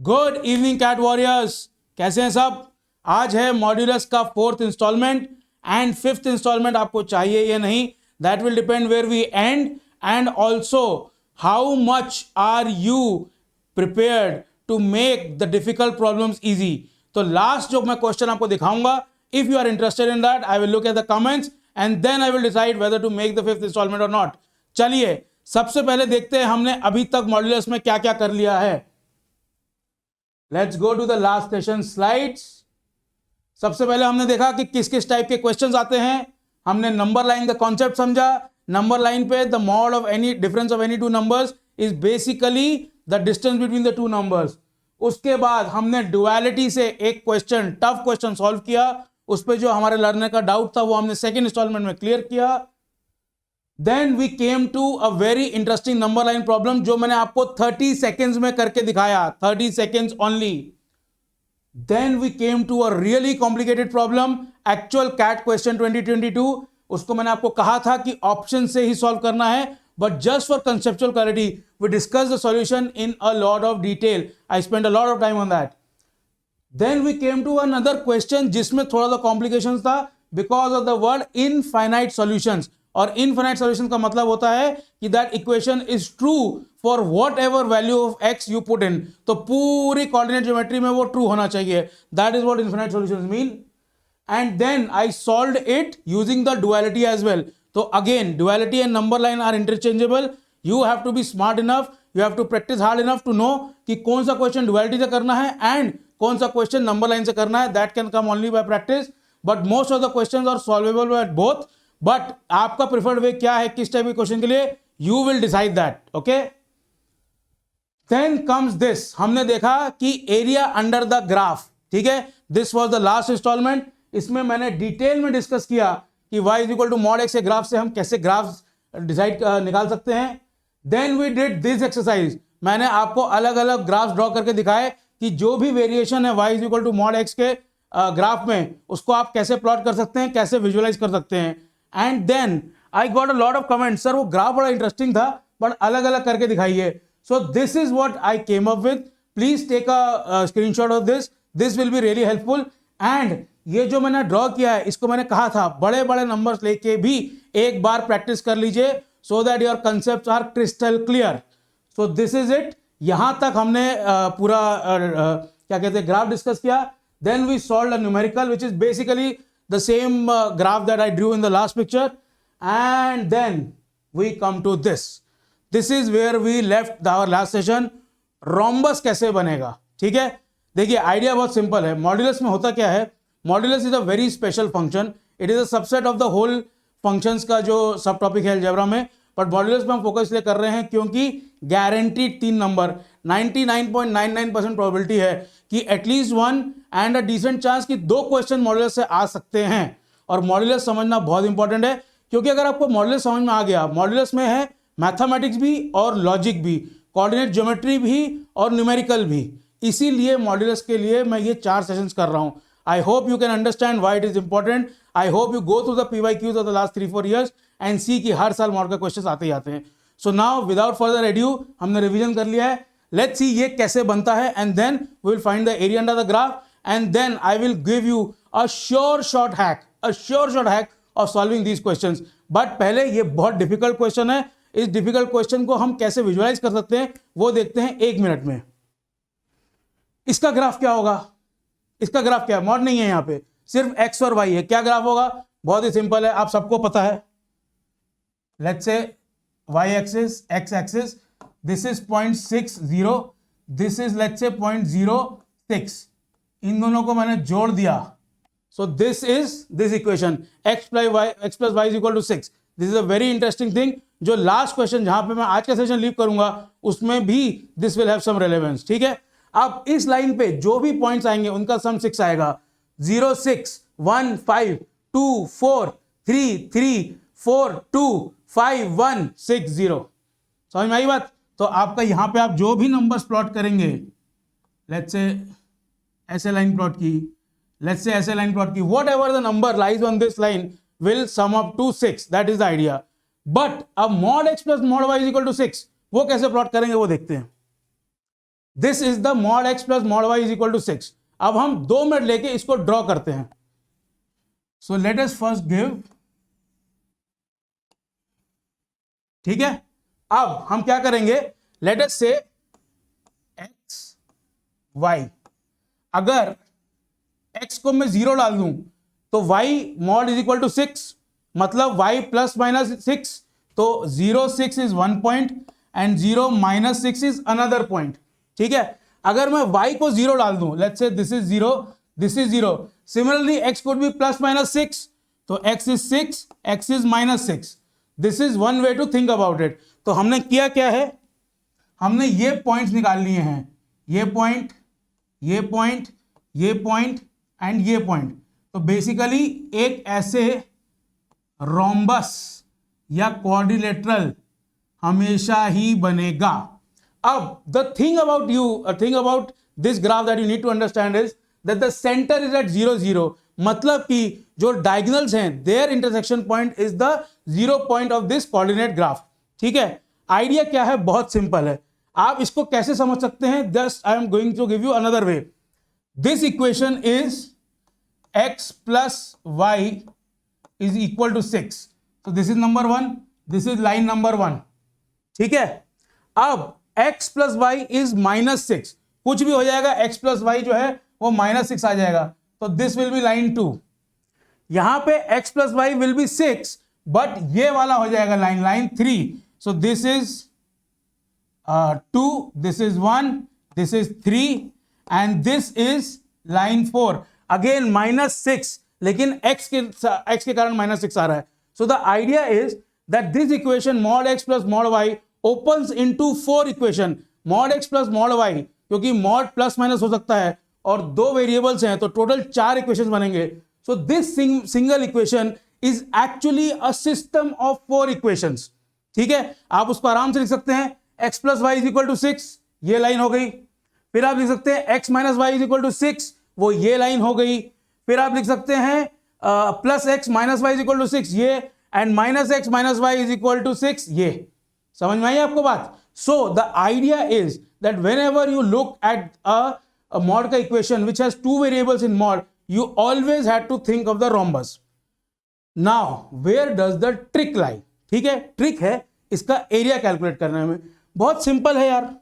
Good evening cat warriors, कैसे हैं सब। आज है मॉड्यूलस का 4th instalment and 5th instalment आपको चाहिए या नहीं, that will depend where we end also how much are you prepared to make the difficult problems easy. तो लास्ट जो मैं क्वेश्चन आपको दिखाऊंगा, if you are interested in that I will look at the comments and then I will decide whether to make the 5th instalment or not. चलिए सबसे पहले देखते हैं हमने अभी तक मॉड्यूलस में क्या क्या कर लिया है। Let's go to the last session slides. सबसे पहले हमने देखा कि किस किस टाइप के क्वेश्चंस आते हैं। हमने नंबर लाइन का कॉन्सेप्ट समझा। नंबर लाइन पे the mod of any difference of any two numbers is basically the distance between the two numbers. उसके बाद हमने डुअलिटी से एक क्वेश्चन, टफ क्वेश्चन सॉल्व किया। उस पर जो हमारे लर्नर का डाउट था वो हमने सेकेंड इंस्टॉलमेंट में क्लियर किया। Then we came to a very interesting number line problem जो मैंने आपको 30 सेकेंड्स में करके दिखाया, 30 seconds only. Then we came to a really complicated problem, actual CAT question 2022। उसको मैंने आपको कहा था कि ऑप्शन से ही सॉल्व करना है, but just for conceptual clarity we discuss the solution in a lot of detail. I spend a lot of time on that. Then we came to another question जिसमें थोड़ा सा कॉम्प्लिकेशन था because of the word infinite solutions. और infinite solution का मतलब होता है कि that equation is true for whatever value of x you put in. तो पूरी कोऑर्डिनेट ज्योमेट्री में वो ट्रू होना चाहिए। That is what infinite solutions mean. And then I solved it using the duality as well. तो again duality and number line are interchangeable. You have to be smart enough, you have to practice hard enough to know कि कौन सा question duality से करना है and कौन सा question number line से करना है। That can come only by practice, but most of the questions are solvable by both. But आपका प्रिफर्ड वे क्या है किस टाइप के क्वेश्चन के लिए, you will decide that. Okay, then comes this. हमने देखा कि एरिया अंडर द ग्राफ, ठीक है। This was the last instalment. इसमें मैंने डिटेल में डिस्कस किया कि y is equal to mod x के ग्राफ से हम कैसे ग्राफ डिसाइड निकाल सकते हैं। Then we did this exercise. मैंने आपको अलग अलग ग्राफ ड्रॉ करके दिखाए कि जो भी वेरिएशन है y is equal to mod x के ग्राफ में, उसको आप कैसे प्लॉट कर सकते हैं, कैसे विजुअलाइज कर सकते हैं। And then I got a lot of comment, sir वो ग्राफ बड़ा इंटरेस्टिंग था बट अलग अलग करके दिखाइए। So this is what I came up with. Please take a screenshot of this, this will be really helpful. And ये जो मैंने ड्रॉ किया है इसको मैंने कहा था बड़े बड़े नंबर्स लेके भी एक बार प्रैक्टिस कर लीजिए so that your concepts are crystal clear. So this is it. यहां तक हमने पूरा क्या कहते हैं ग्राफ डिस्कस किया। Then we solved a numerical which is basically the same graph that I drew in the last picture, and then we come to this. This is where we left our last session. Rhombus कैसे बनेगा, ठीक है। देखिए idea बहुत simple है। Modulus में होता क्या है, modulus is a very special function. It is a subset of the whole functions का जो सब टॉपिक है अलजेब्रा में, बट मॉड्यूलस में हम फोकस इसलिए कर रहे हैं क्योंकि गारंटीड 3 नंबर 99.99% प्रोबेबिलिटी है कि at least one and a decent chance कि 2 क्वेश्चन मॉड्यूलस से आ सकते हैं। और मॉड्यूलस समझना बहुत इंपॉर्टेंट है क्योंकि अगर आपको मॉड्यूलस समझ में आ गया, मॉड्यूलस में है मैथमेटिक्स भी और लॉजिक भी, कोऑर्डिनेट ज्योमेट्री भी और न्यूमेरिकल भी। इसीलिए मॉड्यूलस के लिए मैं ये 4 सेशंस कर रहा हूं। I hope you can understand why it is important. I hope you go through the PYQs of the last 3-4 years and see कि हर साल मॉड के क्वेश्चन आते ही आते हैं। So now without further ado हमने रिवीजन कर लिया है। लेट्स सी ये कैसे बनता है and then we will find the area under the graph and then I will give you a sure short hack of solving these questions. But पहले ये बहुत डिफिकल्ट क्वेश्चन है। इस डिफिकल्ट क्वेश्चन को हम कैसे विजुअलाइज कर सकते हैं वो देखते हैं 1 मिनट में। इसका ग्राफ क्या होगा, इसका ग्राफ क्या है, मॉड नहीं है यहां पे, सिर्फ x और y है। क्या ग्राफ होगा, बहुत ही सिंपल है, आप सबको पता है। Let's say y axis, x axis, this is 0.60, this is let's say 0.06। इन दोनों को मैंने जोड़ दिया। सो this is this equation x plus y is equal to 6। This is a very interesting thing. जो लास्ट क्वेश्चन जहां पे मैं आज का सेशन लीव करूंगा उसमें भी this will have some relevance, ठीक है। अब इस लाइन पे जो भी पॉइंट्स आएंगे उनका सम 6 आएगा। 0 6 1 5 2 4 3 3 4 2 5 1 6 0। समझ में आई बात। तो आपका यहां पे आप जो भी नंबर्स प्लॉट करेंगे, लेट्स से ऐसे लाइन प्लॉट की, लेट्स से ऐसे लाइन प्लॉट की, whatever the number lies on this line will sum up to 6। That is the idea. But अब mod x plus mod y is equal to 6 वो कैसे plot करेंगे वो देखते हैं। This is the mod x plus mod y is equal to 6। अब हम 2 minute लेके इसको ड्रॉ करते हैं। So let us first give, ठीक है। अब हम क्या करेंगे, लेट अस से एक्स वाई, अगर x को मैं 0 डाल दूं तो y mod is equal to 6, मतलब y प्लस माइनस 6, तो 0 6 is 1 point and 0 minus 6 is another point, ठीक है। अगर मैं y को 0 डाल दूं, let's say this is 0, this is 0, similarly x could be plus minus 6, तो x is 6, x is minus 6। This is one way to think about it. तो हमने किया क्या है, हमने ये पॉइंट्स निकाल लिए हैं, ये पॉइंट, ये पॉइंट, ये पॉइंट एंड ये पॉइंट। तो बेसिकली एक ऐसे रोम्बस या क्वाड्रिलेटरल हमेशा ही बनेगा। अब the thing about this graph that you need to understand is that the centre is at 0 0, मतलब कि जो डायगोनल्स हैं their intersection point is the 0 point of this coordinate graph, ठीक है। आइडिया क्या है, बहुत सिंपल है। आप इसको कैसे समझ सकते हैं, just I am going to give you another way. This equation is x plus y is equal to 6, so this is number 1, this is line number 1, ठीक है। अब x plus y is minus 6, कुछ भी हो जाएगा, x plus y जो है वो minus 6 आ जाएगा, तो this will be line 2। यहां पे x plus y will be 6, but ये वाला हो जाएगा line 3, so this is 2, this is 1, this is 3 and this is line 4, again -6, लेकिन x के कारण -6 आ रहा है। सो the idea is that this equation mod x plus mod y opens into 4 equation, mod x plus mod y, क्योंकि mod plus minus हो सकता है और 2 वेरिएबल्स हैं तो टोटल 4 इक्वेशन बनेंगे। So this single equation is actually a system of 4 equations, ठीक है। आप उसको आराम से लिख सकते हैं, x plus y is equal to 6, ये लाइन हो गई। फिर आप लिख सकते हैं x minus y is equal to 6, वो ये लाइन हो गई। फिर आप लिख सकते हैं plus x minus y is equal to 6, ये, and minus x minus y is equal to 6, ये। समझ में आई आपको बात? So the idea is that whenever you look at a mod का equation which has 2 variables in mod, you always have to think of the rhombus. Now where does the trick lie, ठीक है। Trick है इसका area calculate करने में, बहुत simple है यार।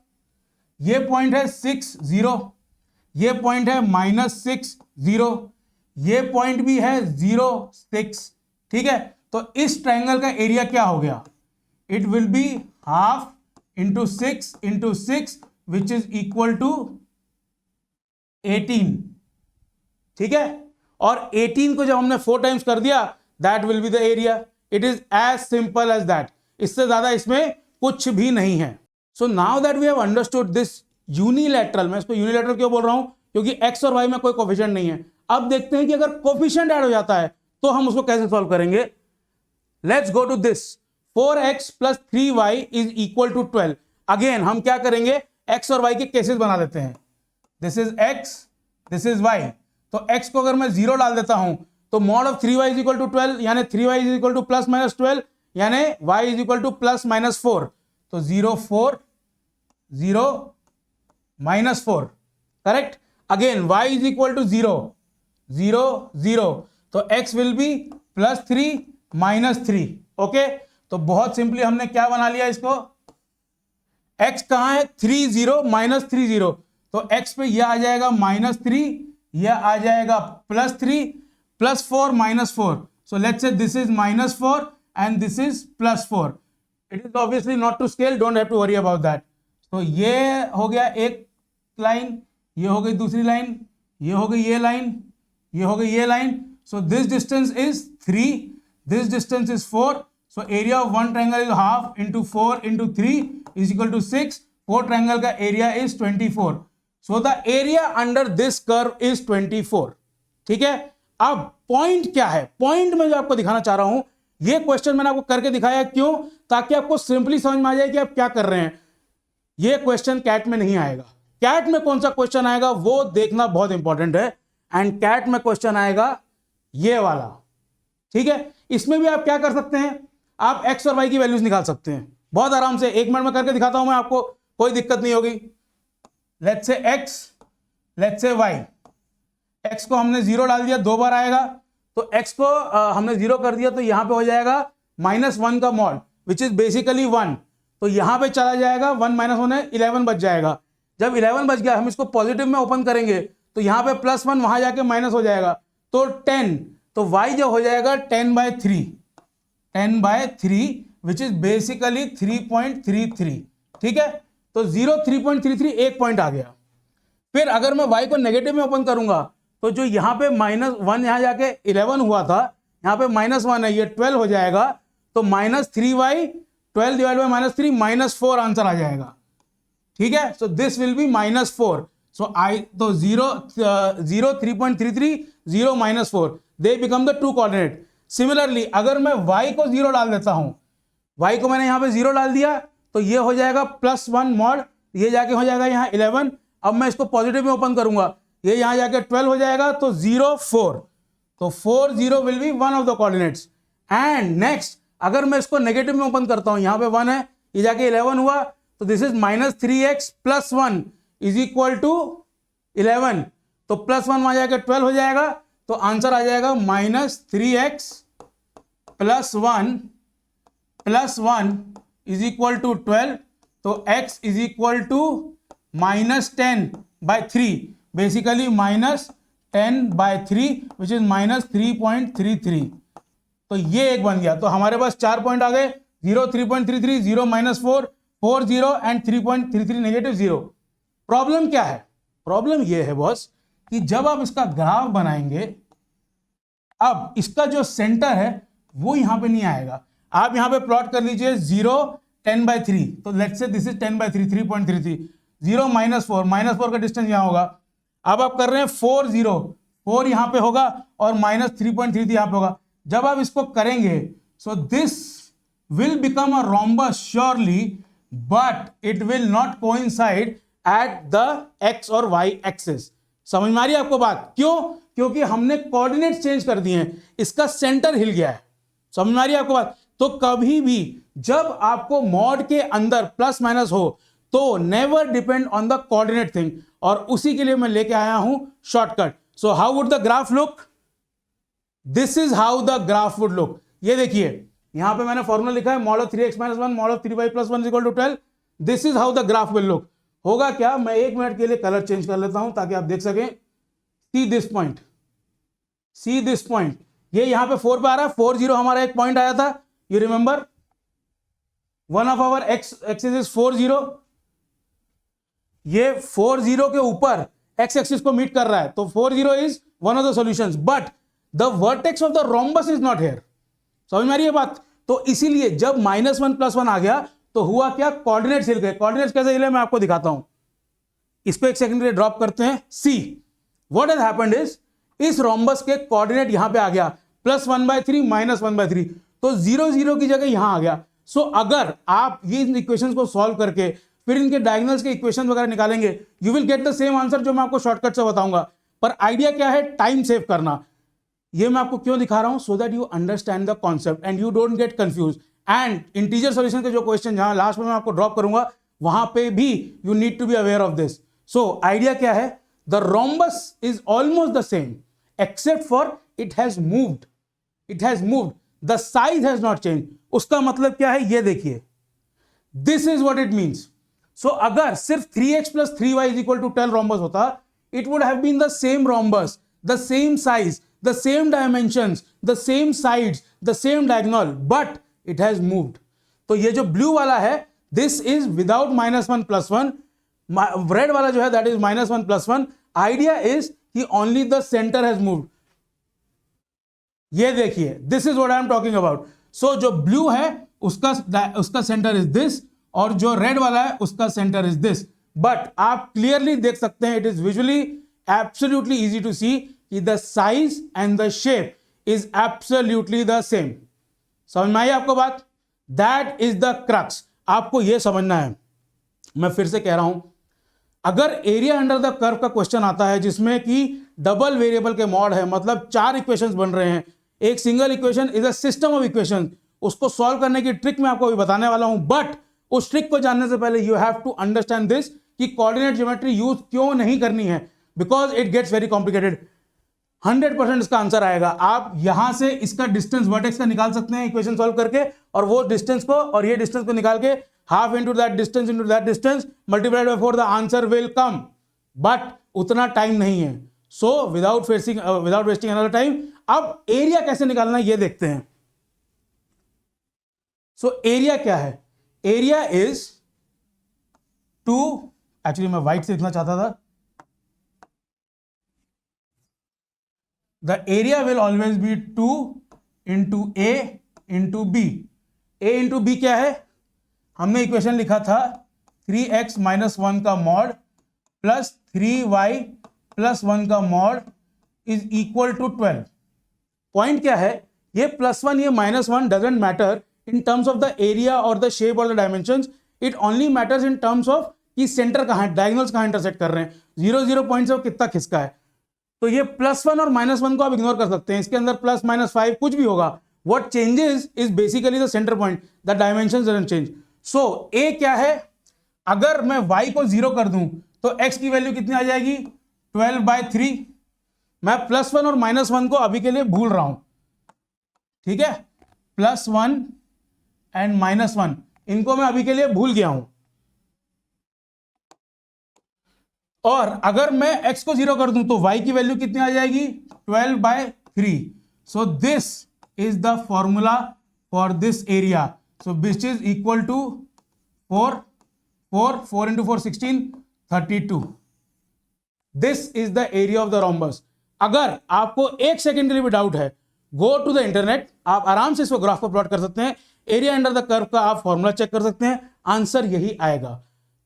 ये पॉइंट है 6 0, ये पॉइंट है -6 0, ये पॉइंट भी है 0 6, ठीक है। तो इस ट्रायंगल का एरिया क्या हो गया, it will be half into 6 into 6 which is equal to 18, ठीक है। और 18 को जब हमने 4 टाइम्स कर दिया, that will be the area. It is as simple as that, इससे ज्यादा इसमें कुछ भी नहीं है। So now that we have understood this unilateral, मैं इसको यूनिलैटरल क्यों बोल रहा हूं, क्योंकि x और y में कोई कोफिशिएंट नहीं है। अब देखते हैं कि अगर कोफिशिएंट ऐड हो जाता है तो हम उसको कैसे सॉल्व करेंगे। Let's go to this, 4x plus 3y is equal to 12। Again हम क्या करेंगे, x और y के केसेस बना देते हैं। This is x, this is y, तो x को अगर मैं 0 डाल देता हूं तो mod of 3y is equal to 12, यानी 3y is equal to plus minus 12, यानी y is equal to plus minus 4, तो 0 4 0 minus 4, correct. Again y is equal to 0 0 0, तो x will be plus 3 minus 3, okay. तो बहुत simply हमने क्या बना लिया इसको, x कहां है 3 0 माइनस 3 0, तो x पे यह आ जाएगा -3, यह आ जाएगा +3, +4 -4, so let's say this is -4 and this is +4. It is obviously not to scale, don't have to worry about that. तो ये हो गया एक लाइन, ये हो गई दूसरी लाइन, ये हो गई ये लाइन, ये हो गई ये line. So this distance is 3, this distance is 4, so area of one triangle is half into 4 into 3 is equal to 6. 4 triangle का area is 24. So the area under this curve is 24. ठीक है। अब point क्या है, point में जो आपको दिखाना चाह रहा हूं, ये क्वेश्चन मैंने आपको करके दिखाया, क्यों, ताकि आपको सिंपली समझ में आ जाए कि आप क्या कर रहे हैं। ये क्वेश्चन कैट में नहीं आएगा। कैट में कौन सा क्वेश्चन आएगा वो देखना बहुत इंपॉर्टेंट है, एंड कैट में क्वेश्चन आएगा ये वाला, ठीक है। इसमें भी आप क्या कर सकते हैं, आप एक्स और वाई की वैल्यूज निकाल सकते हैं बहुत आराम से। 1 मिनट में करके दिखाता हूं मैं आपको, कोई दिक्कत नहीं होगी। Let's say x, let's say y। x को हमने 0 डाल दिया, 2 बार आएगा, तो x को हमने 0 कर दिया, तो यहां पे हो जाएगा -1 का मॉड विच इज बेसिकली 1। तो यहां पे चला जाएगा 1 - 1 है, 11 बच जाएगा। जब 11 बच गया, हम इसको पॉजिटिव में ओपन करेंगे तो यहां पे +1 वहां जाके माइनस हो जाएगा, तो 10। तो y जो हो जाएगा 10/3, 10/3 विच इज बेसिकली 3.33। ठीक है, तो 0 3.33 एक पॉइंट आ गया। फिर अगर मैं y को नेगेटिव में ओपन करूंगा तो जो यहां पे -1 यहां जाके 11 हुआ था, यहां पे -1 है, ये 12 हो जाएगा, तो -3y 12 डिवाइड बाय -3 -4 आंसर आ जाएगा। ठीक है, सो दिस विल बी -4। सो तो 0 3.33 0 -4 they become the true coordinate. Similarly अगर मैं y को 0 डाल देता हूं, y को मैंने यहां पे 0 डाल दिया, तो ये हो जाएगा +1 मॉड, ये जाके हो जाएगा यहां 11। अब मैं इसको पॉजिटिव में ओपन करूंगा, ये यहां जाके 12 हो जाएगा, तो 0 4, तो 4 0 will be one of the coordinates. And next अगर मैं इसको नेगेटिव में ओपन करता हूं, यहां पे 1 है, ये जाके 11 हुआ, तो this is -3x + 1 is equal to 11। तो +1 वहां जाके 12 हो जाएगा, तो आंसर आ जाएगा -3x + 1 इज इक्वल टू 12। तो x is equal to -10/3, basically -10/3 which is -3.33। तो ये एक बन गया। तो हमारे पास 4 पॉइंट आ गए, 0 3.33 0 -4 4 0 एंड 3.33 -0। प्रॉब्लम क्या है? प्रॉब्लम ये है बॉस कि जब आप इसका ग्राफ बनाएंगे, अब इसका जो सेंटर है वो यहां पे नहीं आएगा। आप यहां पे प्लॉट कर लीजिए 0 10/3, तो लेट्स से दिस इज 10/3 3.33, 0 -4 का डिस्टेंस यहां होगा। अब आप कर रहे हैं 4 0, 4 यहां पे होगा और -3.33 यहां पे होगा। जब आप इसको करेंगे, so this will become a rhombus surely, but it will not coincide at the x और y एक्सिस। समझ में आ रही है आपको बात? क्यों? क्योंकि हमने कोऑर्डिनेट चेंज कर दिए हैं, इसका सेंटर हिल गया है। समझ में आ रही है आपको बात? तो कभी भी जब आपको मॉड के अंदर प्लस माइनस हो, तो never depend on the coordinate thing, और उसी के लिए मैं लेके आया हूं shortcut. So how would the graph look? This is how the graph would look. ये देखिए, यहां पे मैंने फॉर्मूला लिखा है mod of 3x - 1 mod of 3y + 1 = 12। This is how the graph will look. होगा क्या, मैं 1 मिनट के लिए कलर चेंज कर लेता हूं ताकि आप देख सकें। See this point, see this point, ये यहां पे 4 पे आ रहा है, 4 0 हमारा एक पॉइंट आया था, you remember, one of our axis is 4 0। ये 4 0 के ऊपर एक्स एक्सिस को मीट कर रहा है, तो 4 0 is one of the solutions, but the vertex of the rhombus is not here. समझ में आ रही है बात? तो इसीलिए जब -1 + 1 आ गया, तो हुआ क्या, कोऑर्डिनेट्स हिल गए। कोऑर्डिनेट्स कैसे हिले मैं आपको दिखाता हूं। इसको एक सेकंड के लिए ड्रॉप करते हैं। See what has happened is, इस रोम्बस के कोऑर्डिनेट यहां पे आ गया, +1/3 -1/3, तो 0 0 की जगह यहां आ गया। सो अगर आप ये इक्वेशंस को सॉल्व करके फिर इनके डायगोनल्स के इक्वेशन वगैरह निकालेंगे, you will get the same answer जो मैं आपको शॉर्टकट से बताऊंगा। पर आइडिया क्या है, टाइम सेव करना। ये मैं आपको क्यों दिखा रहा हूं, so that you understand the concept and you don't get confuse. And integer solution के जो क्वेश्चन जहां लास्ट में मैं आपको ड्रॉप करूंगा, वहां पे भी you need to be aware of this. So idea क्या है, the rhombus is almost the same except for it has moved, it has moved, the size has not change. उसका मतलब क्या है, ये देखिए, this is what it means. So अगर सिर्फ 3x + 3y = 12 रोम्बस होता, it would have been the same rhombus, the same size, the same dimensions, the same sides, the same diagonal, but it has moved. तो ये जो blue वाला है, this is without -1 + 1, red वाला जो है that is -1 + 1. Idea is कि only the center has moved. ये देखिए, this is what I am talking about. So जो ब्लू है उसका सेंटर इज दिस, और जो रेड वाला है उसका सेंटर इज दिस। बट आप क्लियरली देख सकते हैं, it is visually absolutely easy to see कि the size and the shape is absolutely the same. समझ में आई आपको बात? That is the crux. आपको यह समझना है, मैं फिर से कह रहा हूं, अगर एरिया अंडर द कर्व का क्वेश्चन आता है जिसमें कि डबल वेरिएबल के मॉड है, मतलब 4 इक्वेशंस बन रहे हैं, एक single equation is a system of equation, उसको सॉल्व करने की ट्रिक मैं आपको अभी बताने वाला हूं। बट उस ट्रिक को जानने से पहले you have to understand this कि कोऑर्डिनेट ज्योमेट्री यूज क्यों नहीं करनी है, because it gets very complicated. 100% इसका आंसर आएगा। आप यहां से इसका डिस्टेंस वर्टेक्स का निकाल सकते हैं इक्वेशन सॉल्व करके, और वो डिस्टेंस को और ये डिस्टेंस को निकाल के half into that distance multiplied by 4 the answer will come, but उतना टाइम नहीं है। So without wasting another time, अब एरिया कैसे निकालना है ये देखते हैं। सो एरिया क्या है? एरिया इज 2, एक्चुअली मैं व्हाइट से लिखना चाहता था। The area will always be 2 into A into B. A into B क्या है? हमने इक्वेशन लिखा था 3x minus 1 का मॉड प्लस 3y प्लस 1 का mod is equal to 12। Point क्या है? ये +1 ये -1 doesn't matter in terms of the area और द शेप और the dimensions, it only matters in terms of कि सेंटर कहाँ है, डायगोनल्स कहाँ इंटरसेक्ट कर रहे हैं, 0 पॉइंट से कितना खिसका है। तो ये +1 और -1 को आप इग्नोर कर सकते हैं, इसके अंदर +-5 कुछ भी होगा। What changes is basically the centre point, the dimensions doesn't change. So ए क्या है? अगर मैं y को 0 कर दूं तो x की वैल्यू कितनी आ जाएगी? 12/3। मैं +1 और -1 को अभी के लिए भूल रहा हूं, ठीक है? +1 एंड -1 इनको मैं अभी के लिए भूल गया हूं। और अगर मैं x को 0 कर दूं तो y की वैल्यू कितनी आ जाएगी? 12/3। So this is the formula for this area, so which is equal to 4 into 4 16 32। This is the area of the rhombus. अगर आपको 1 सेकेंड के लिए भी डाउट है, गो टू द इंटरनेट, आप आराम से इसको ग्राफ को प्लॉट कर सकते हैं, एरिया अंडर द कर्व का आप फॉर्मूला चेक कर सकते हैं, आंसर यही आएगा।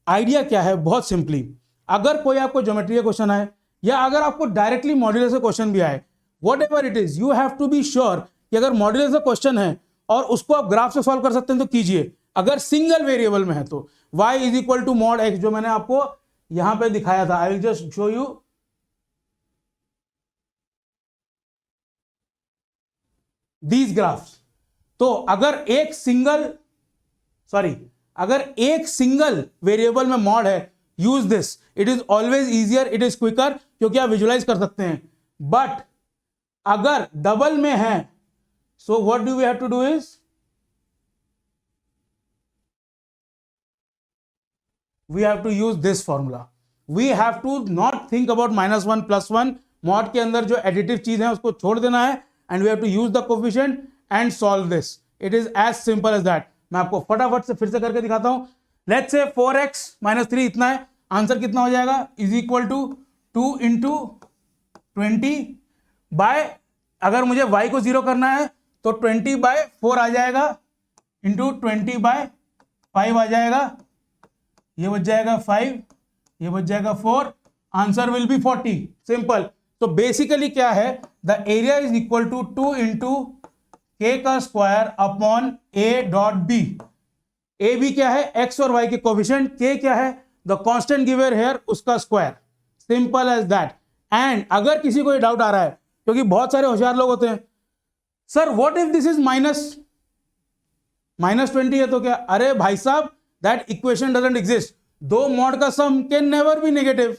आइडिया क्या है? बहुत सिंपली, अगर कोई आपको ज्योमेट्री का क्वेश्चन आए या अगर आपको डायरेक्टली मॉड्यूलस का क्वेश्चन भी आए, whatever it is, you have to be sure कि अगर मॉड्यूलस का क्वेश्चन है और उसको आप ग्राफ से सॉल्व कर सकते हैं तो कीजिए। अगर सिंगल वेरिएबल में है तो y is equal to mod x, जो मैंने आपको यहां पे दिखाया था, I will just show you. These graphs. तो अगर एक सिंगल वेरिएबल में मॉड है, use this, it is always easier, it is quicker, क्योंकि आप विजुलाइज कर सकते हैं। बट अगर डबल में है, so what do we have to do is, we have to use this formula. We have to not think about -1 +1, mod के अंदर जो एडिटिव चीज है उसको छोड़ देना है, and we have to use the coefficient and solve this. It is as simple as that. मैं आपको फटाफट से फिर से करके दिखाता हूं। Let's say 4x - 3 इतना है, आंसर कितना हो जाएगा? Is equal to 2 into 20 by, अगर मुझे y को 0 करना है तो 20/4 आ जाएगा, इंटू 20/5 आ जाएगा, ये बच जाएगा 5, ये बच जाएगा 4, आंसर विल बी 40। सिंपल। तो बेसिकली क्या है? The area is equal to 2 into k का square upon a dot b। A B क्या है? x और y के कोफिशिएंट, k क्या है? द कांस्टेंट गिवन हियर, उसका square. Simple as that. And अगर किसी को ये डाउट आ रहा है, क्योंकि बहुत सारे होशियार लोग होते हैं, sir what if this is -20 है तो क्या? अरे भाई साहब, दैट इक्वेशन डजंट एग्जिस्ट। दो मॉड का sum can never be negative.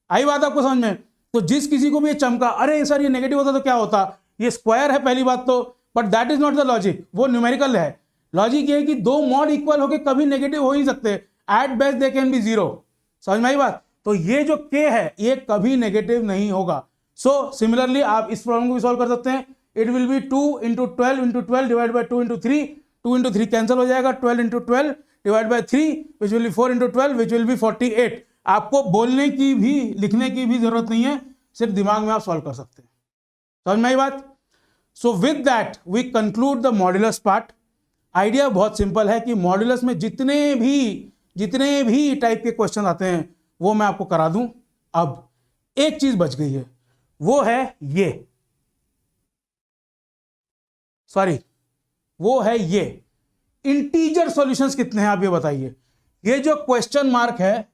आई बात आपको समझ में? तो जिस किसी को भी ये चमका, अरे सर ये नेगेटिव होता तो क्या होता, ये स्क्वायर है पहली बात तो, but that is not the logic, वो न्यूमेरिकल है। लॉजिक ये है कि दो मॉड इक्वल होकर कभी नेगेटिव हो ही सकते, at best they can be 0। समझ में आई बात? तो ये जो k है ये कभी नेगेटिव नहीं होगा। सो सिमिलरली आप इस प्रॉब्लम को भी सॉल्व कर सकते हैं। It will B 2 into 12 into 12 divide by 2 into 3, 2 into 3 cancel हो जाएगा, 12 into 12 divide by 3 which will be 4 into 12 which will be 48। आपको बोलने की भी लिखने की भी जरूरत नहीं है, सिर्फ दिमाग में आप सॉल्व कर सकते हैं। समझ में आई बात? So with that we conclude the modulus part. Idea बहुत सिंपल है कि मॉड्यूलस में जितने भी टाइप के क्वेश्चन आते हैं वो मैं आपको करा दूं। अब एक चीज बच गई है, वो है ये इंटीजर सॉल्यूशंस कितने हैं आप ये बताइए। ये जो क्वेश्चन मार्क है,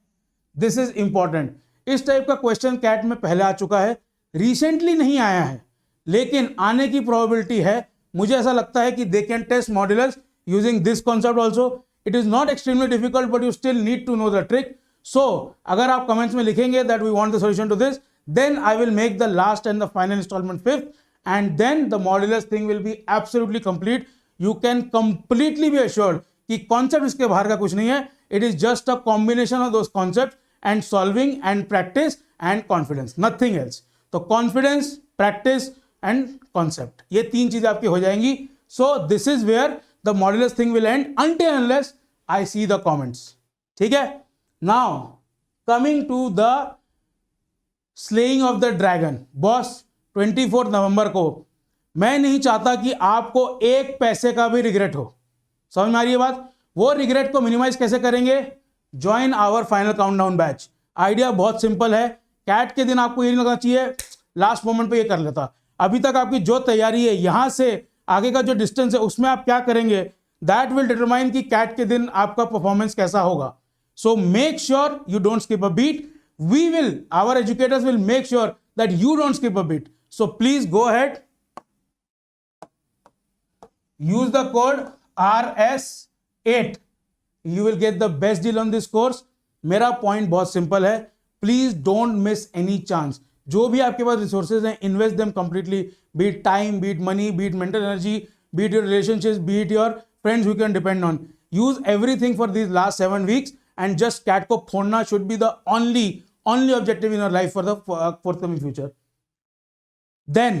दिस इज इंपॉर्टेंट। इस टाइप का क्वेश्चन कैट में पहले आ चुका है, रिसेंटली नहीं आया है, लेकिन आने की प्रोबेबिलिटी है। मुझे ऐसा लगता है कि they can test modulus using this concept also. It is not extremely difficult, but you still need to know the trick. So अगर आप कमेंट्स में लिखेंगे that we want the solution to this, then I will make the last and the final installment fifth, and then the modulus thing will be absolutely complete. You can completely be assured कि concept इसके बाहर का कुछ नहीं है. It is just a combination of those concepts and solving and practice and confidence, nothing else. तो confidence, practice and concept, ये तीन चीजें आपकी हो जाएंगी. So this is where the modulus thing will end until unless I see the comments. ठीक है. Now coming to the slaying of the dragon. Boss 24 नवंबर को मैं नहीं चाहता कि आपको एक पैसे का भी रिग्रेट हो. समझ में आ रही है बात? वो रिग्रेट को मिनिमाइज कैसे करेंगे? Join our final countdown batch. Idea बहुत सिंपल है. कैट के दिन आपको ये नहीं लगना चाहिए लास्ट मोमेंट पे ये कर लेता. अभी तक आपकी जो तैयारी है, यहां से आगे का जो डिस्टेंस है, उसमें आप क्या करेंगे, दैट विल डिटरमाइन कि कैट के दिन आपका परफॉर्मेंस कैसा होगा. So make sure you don't skip a beat. We will, our educators will make sure that you don't skip a bit. So please go ahead, use the code RS8. You will get the best deal on this course. मेरा point बहुत simple है. Please don't miss any chance. जो भी आपके पास resources हैं, invest them completely. B it time, B it money, B it mental energy, B it your relationships, B it your friends who can depend on. Use everything for these last 7 weeks. And just CAT को फोड़ना should be the only objective in your life for the forthcoming future. Then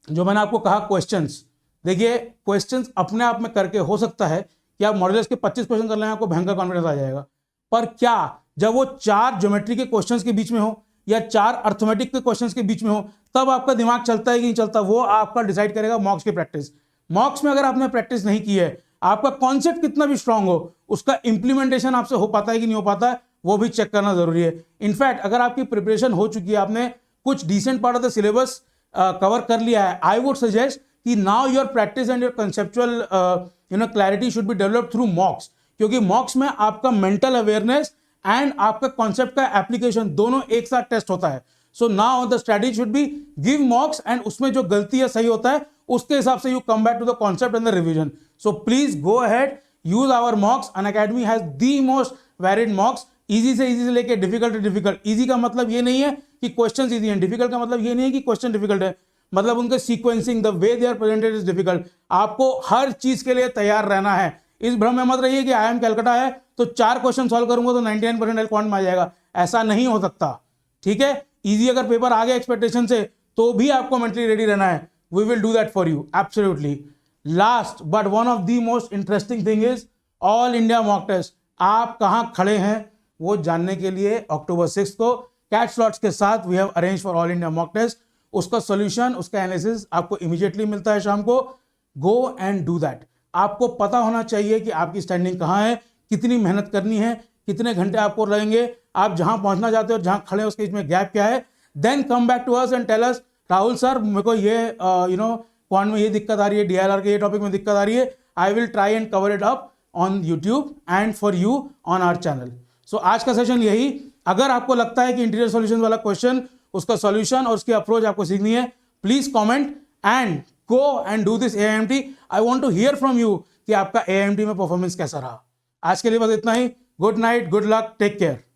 जो मैंने आपको कहा questions, देखिए questions अपने आप में करके हो सकता है कि आप मॉड्यूलस के 25 क्वेश्चन कर लें, आपको भयंकर कॉन्फिडेंस आ जाएगा. पर क्या जब वो 4 ज्योमेट्री के क्वेश्चंस के बीच में हो या 4 अर्थमेटिक के क्वेश्चंस के बीच में हो, तब आपका दिमाग चलता है कि नहीं चलता, वो आपका डिसाइड करेगा मॉक्स की प्रैक्टिस. मॉक्स में अगर आपने प्रैक्टिस नहीं की है, आपका कॉन्सेप्ट कितना भी स्ट्रांग हो, उसका इंप्लीमेंटेशन आपसे हो पाता है कि नहीं हो पाता है, वो भी चेक करना जरूरी है. इनफैक्ट अगर आपकी प्रिपरेशन हो चुकी है, आपने कुछ decent part of the syllabus cover कर लिया है, आई वुड सजेस्ट कि now your practice and your conceptual clarity should be developed through mocks. क्योंकि मॉक्स में आपका मेंटल अवेयरनेस एंड आपका कॉन्सेप्ट का एप्लीकेशन दोनों एक साथ टेस्ट होता है. So now the strategy should be give mocks, and उसमें जो गलती है सही होता है, उसके हिसाब से you come back to the concept and the revision. So please go ahead, use our mocks. Unacademy has the most varied mocks. Easy से लेके डिफिकल्ट टू डिफिकल्ट. इजी का मतलब ये नहीं है कि क्वेश्चंस इजी हैं, डिफिकल्ट का मतलब ये नहीं है कि क्वेश्चन डिफिकल्ट है, मतलब उनके sequencing, the way they are presented is difficult. आपको हर चीज के लिए तैयार रहना है. इस भ्रम में मत रहिए कि IIM कैलकाटा है तो 4 क्वेश्चन सॉल्व करूंगा तो 99% क्वांट में आ जाएगा. ऐसा नहीं हो सकता. ठीक है, इजी अगर पेपर आ गया एक्सपेक्टेशन से, तो भी आपको मेंटली रेडी रहना है. We will do that for you absolutely. Last but one of the most interesting thing is all India mock test. आप कहां खड़े हैं वो जानने के लिए अक्टूबर 6 को कैट स्लॉट्स के साथ we have arrange for all India mock test. उसका सॉल्यूशन, उसका एनालिसिस आपको इमीडिएटली मिलता है शाम को. Go and do that. आपको पता होना चाहिए कि आपकी स्टैंडिंग कहां है, कितनी मेहनत करनी है, कितने घंटे आपको लगेंगे, आप जहां पहुंचना चाहते हो, जहां खड़े हो उसके बीच में गैप क्या है. Then come back to us and tell us, Rahul sir मेरे को ये क्वांट में ये दिक्कत आ रही है, DLR के ये टॉपिक में दिक्कत आ रही है. I will try and cover it up on YouTube and for you on our channel. So आज का सेशन यही. अगर आपको लगता है कि इंटीरियर सॉल्यूशन वाला क्वेश्चन, उसका सॉल्यूशन और उसकी अप्रोच आपको सीखनी है, please comment and go and do this AIMT. I want to hear from you कि आपका AIMT में परफॉर्मेंस कैसा रहा. आज के लिए बस इतना ही. Good night, good luck, take care.